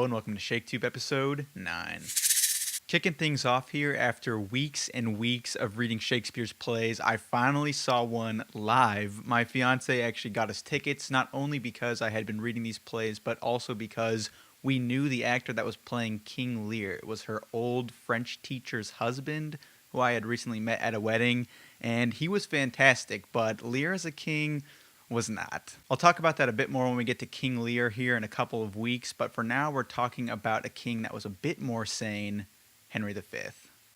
and welcome to ShakeTube episode 9. Kicking things off here, after weeks and weeks of reading Shakespeare's plays, I finally saw one live. My fiance actually got us tickets, not only because I had been reading these plays, but also because we knew the actor that was playing King Lear. It was her old French teacher's husband, who I had recently met at a wedding, and he was fantastic, but Lear as a king was not. I'll talk about that a bit more when we get to King Lear here in a couple of weeks, but for now we're talking about a king that was a bit more sane, Henry V.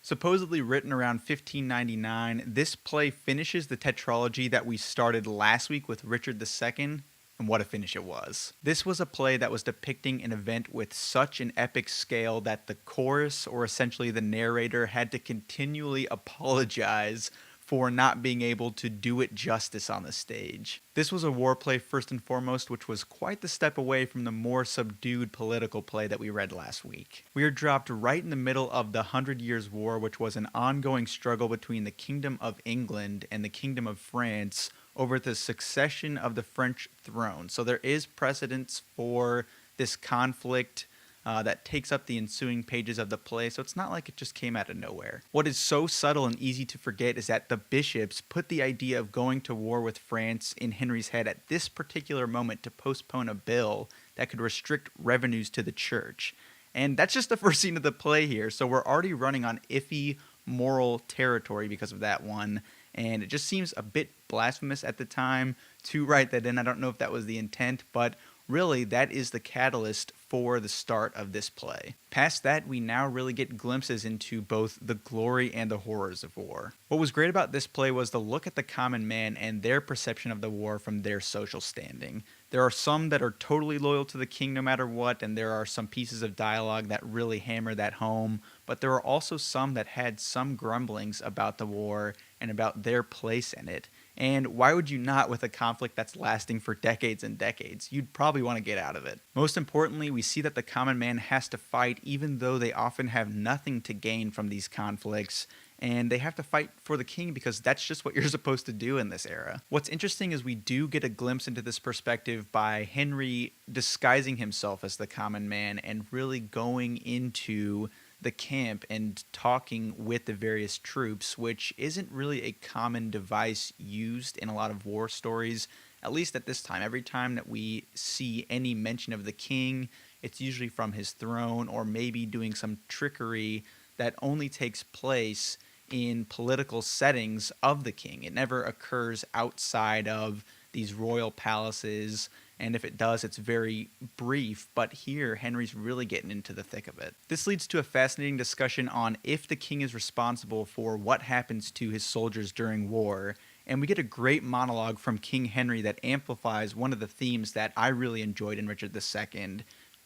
Supposedly written around 1599, this play finishes the tetralogy that we started last week with Richard II, and what a finish it was. This was a play that was depicting an event with such an epic scale that the chorus, or essentially the narrator, had to continually apologize for not being able to do it justice on the stage. This was a war play first and foremost, which was quite the step away from the more subdued political play that we read last week. We are dropped right in the middle of the 100 Years' War, which was an ongoing struggle between the Kingdom of England and the Kingdom of France over the succession of the French throne. So there is precedence for this conflict that takes up the ensuing pages of the play, so it's not like it just came out of nowhere. What is so subtle and easy to forget is that the bishops put the idea of going to war with France in Henry's head at this particular moment to postpone a bill that could restrict revenues to the church. And that's just the first scene of the play here, so we're already running on iffy moral territory because of that one, and it just seems a bit blasphemous at the time to write that in. I don't know if that was the intent, but really, that is the catalyst for the start of this play. Past that, we now really get glimpses into both the glory and the horrors of war. What was great about this play was the look at the common man and their perception of the war from their social standing. There are some that are totally loyal to the king no matter what, and there are some pieces of dialogue that really hammer that home, but there are also some that had some grumblings about the war and about their place in it. And why would you not with a conflict that's lasting for decades and decades? You'd probably want to get out of it. Most importantly, we see that the common man has to fight even though they often have nothing to gain from these conflicts, and they have to fight for the king because that's just what you're supposed to do in this era. What's interesting is we do get a glimpse into this perspective by Henry disguising himself as the common man and really going into the camp and talking with the various troops, which isn't really a common device used in a lot of war stories, at least at this time. Every time that we see any mention of the king, it's usually from his throne or maybe doing some trickery that only takes place in political settings of the king. It never occurs outside of these royal palaces, and if it does, it's very brief, but here Henry's really getting into the thick of it. This leads to a fascinating discussion on if the king is responsible for what happens to his soldiers during war, and we get a great monologue from King Henry that amplifies one of the themes that I really enjoyed in Richard II,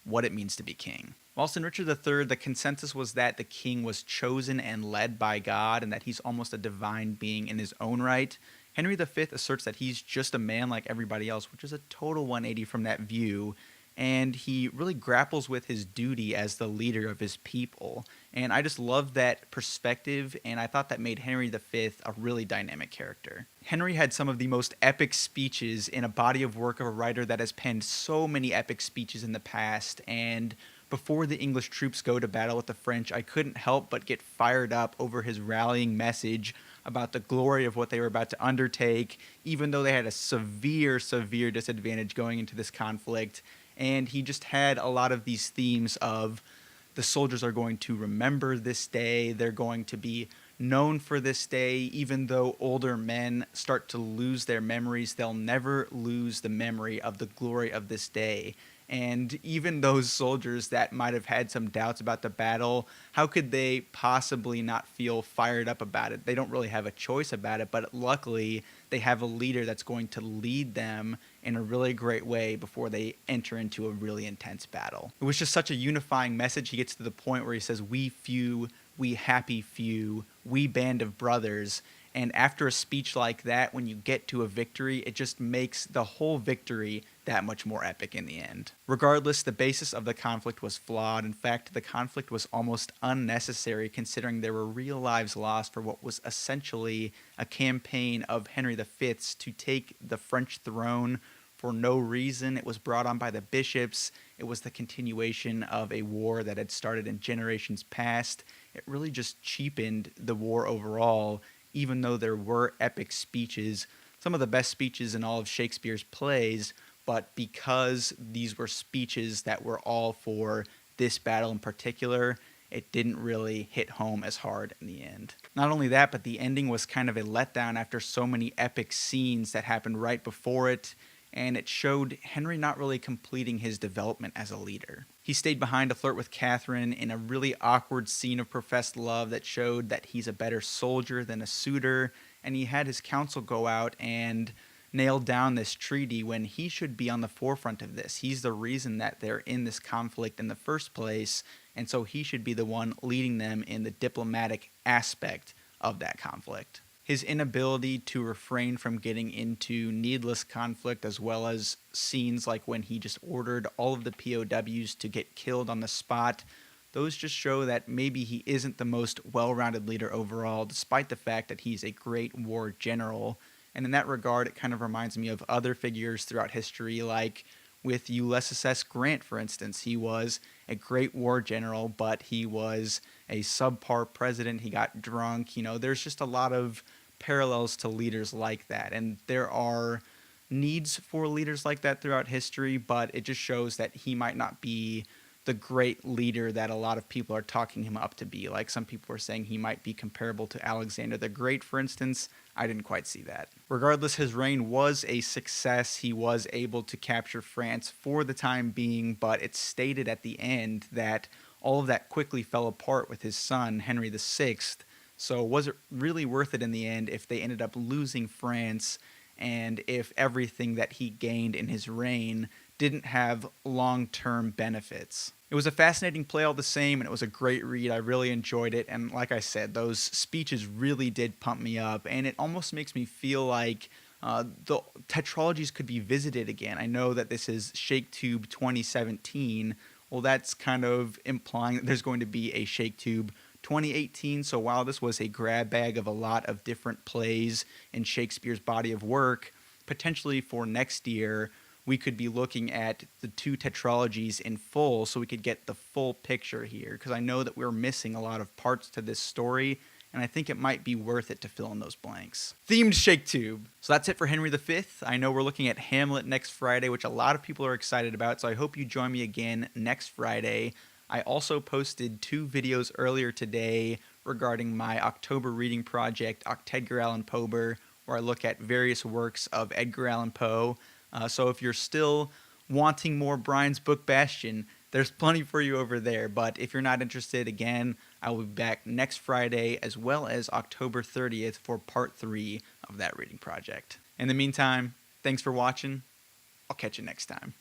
what it means to be king. Whilst in Richard III, the consensus was that the king was chosen and led by God, and that he's almost a divine being in his own right, Henry V asserts that he's just a man like everybody else, which is a total 180 from that view, and he really grapples with his duty as the leader of his people. And I just love that perspective, and I thought that made Henry V a really dynamic character. Henry had some of the most epic speeches in a body of work of a writer that has penned so many epic speeches in the past, and before the English troops go to battle with the French, I couldn't help but get fired up over his rallying message about the glory of what they were about to undertake, even though they had a severe disadvantage going into this conflict. And he just had a lot of these themes of the soldiers are going to remember this day, they're going to be known for this day, even though older men start to lose their memories, they'll never lose the memory of the glory of this day. And even those soldiers that might have had some doubts about the battle, how could they possibly not feel fired up about it? They don't really have a choice about it, but luckily they have a leader that's going to lead them in a really great way before they enter into a really intense battle. It was just such a unifying message. He gets to the point where he says, "We few, we happy few, we band of brothers." And after a speech like that, when you get to a victory, it just makes the whole victory that much more epic in the end. Regardless, the basis of the conflict was flawed. In fact, the conflict was almost unnecessary considering there were real lives lost for what was essentially a campaign of Henry V's to take the French throne for no reason. It was brought on by the bishops, It was the continuation of a war that had started in generations past. It really just cheapened the war overall, even though there were epic speeches, some of the best speeches in all of Shakespeare's plays, but because these were speeches that were all for this battle in particular, it didn't really hit home as hard in the end. Not only that, but the ending was kind of a letdown after so many epic scenes that happened right before it, and it showed Henry not really completing his development as a leader. He stayed behind to flirt with Catherine in a really awkward scene of professed love that showed that he's a better soldier than a suitor, and he had his council go out and nail down this treaty when he should be on the forefront of this. He's the reason that they're in this conflict in the first place, and so he should be the one leading them in the diplomatic aspect of that conflict. His inability to refrain from getting into needless conflict, as well as scenes like when he just ordered all of the POWs to get killed on the spot, those just show that maybe he isn't the most well-rounded leader overall, despite the fact that he's a great war general. And in that regard, it kind of reminds me of other figures throughout history, like with Ulysses S. Grant, for instance. He was a great war general, but he was a subpar president. He got drunk. There's just a lot of parallels to leaders like that. And there are needs for leaders like that throughout history, but it just shows that he might not be the great leader that a lot of people are talking him up to be. Like some people are saying he might be comparable to Alexander the Great, for instance. I didn't quite see that. Regardless, his reign was a success. He was able to capture France for the time being, but it's stated at the end that all of that quickly fell apart with his son, Henry VI. So was it really worth it in the end if they ended up losing France, and if everything that he gained in his reign didn't have long-term benefits? It was a fascinating play all the same, and it was a great read. I really enjoyed it, and like I said, those speeches really did pump me up, and it almost makes me feel like the tetralogies could be visited again. I know that this is ShakeTube 2017. Well, that's kind of implying that there's going to be a ShakeTube 2018, so while this was a grab bag of a lot of different plays in Shakespeare's body of work, potentially for next year, we could be looking at the two tetralogies in full so we could get the full picture here, because I know that we're missing a lot of parts to this story, and I think it might be worth it to fill in those blanks. Themed ShakeTube. So that's it for Henry V. I know we're looking at Hamlet next Friday, which a lot of people are excited about, so I hope you join me again next Friday. I also posted 2 videos earlier today regarding my October reading project, Edgar Allan Poeber, where I look at various works of Edgar Allan Poe. So if you're still wanting more Brian's book Bastion, there's plenty for you over there. But if you're not interested, again, I will be back next Friday as well as October 30th for part 3 of that reading project. In the meantime, thanks for watching. I'll catch you next time.